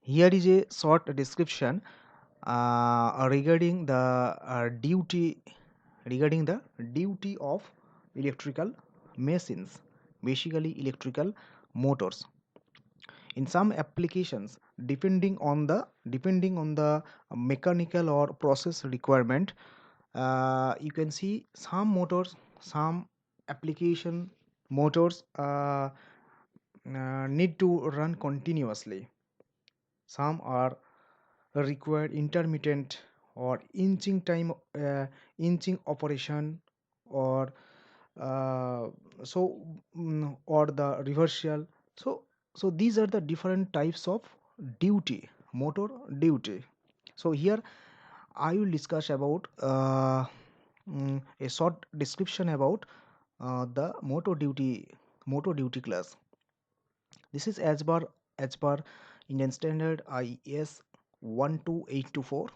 Here is a short description regarding the duty of electrical machines, basically electrical motors. In some applications, depending on the mechanical or process requirement, you can see some application motors need to run continuously. Some are require intermittent or inching operation, or uh, or the reversal. So so these are the different types of duty, motor duty. So here I will discuss about a short description about the motor duty class. This is as per Indian Standard IS 12824.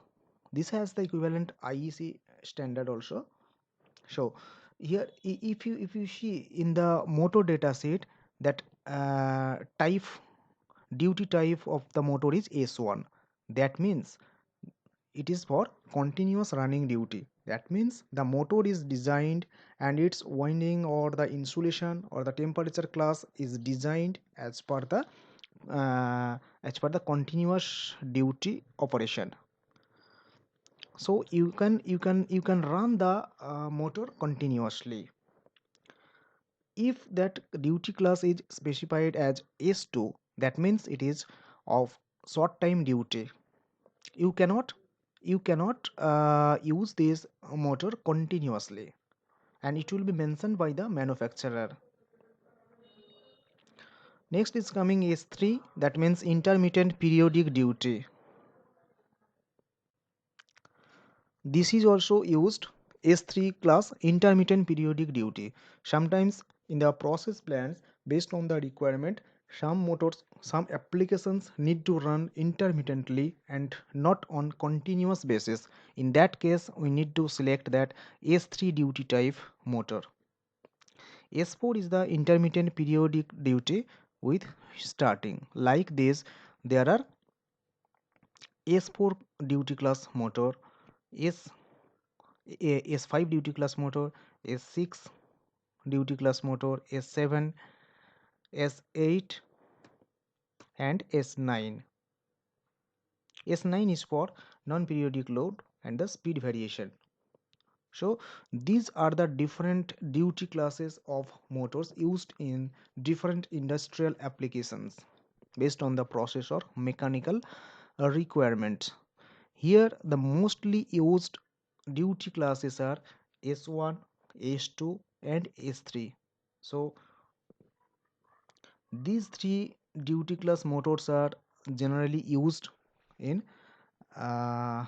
This has the equivalent IEC standard also. So here, if you see in the motor data set, that type duty type of the motor is S1. That means it is for continuous running duty. That means the motor is designed, and its winding or the insulation or the temperature class is designed as per the continuous duty operation. So you can run the motor continuously. If that duty class is specified as S2, that means it is of short time duty. You cannot use this motor continuously, and it will be mentioned by the manufacturer. Next is coming S3, that means intermittent periodic duty. This is also used, S3 class, intermittent periodic duty. Sometimes in the process plants, based on the requirement, some applications need to run intermittently and not on continuous basis. In that case, we need to select that S3 duty type motor. S4 is the intermittent periodic duty with starting. Like this, there are S4 duty class motor, S S5 duty class motor, S6 duty class motor, S7, S8, and S9. S9 is for non-periodic load and the speed variation. So these are the different duty classes of motors used in different industrial applications based on the process or mechanical requirements. Here the mostly used duty classes are S1, S2, and S3. So these three duty class motors are generally used in uh,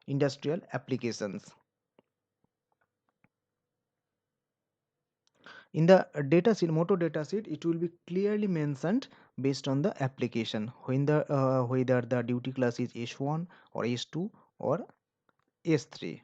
industrial applications. In the motor data sheet, it will be clearly mentioned based on the application when the whether the duty class is S1 or S2 or S3.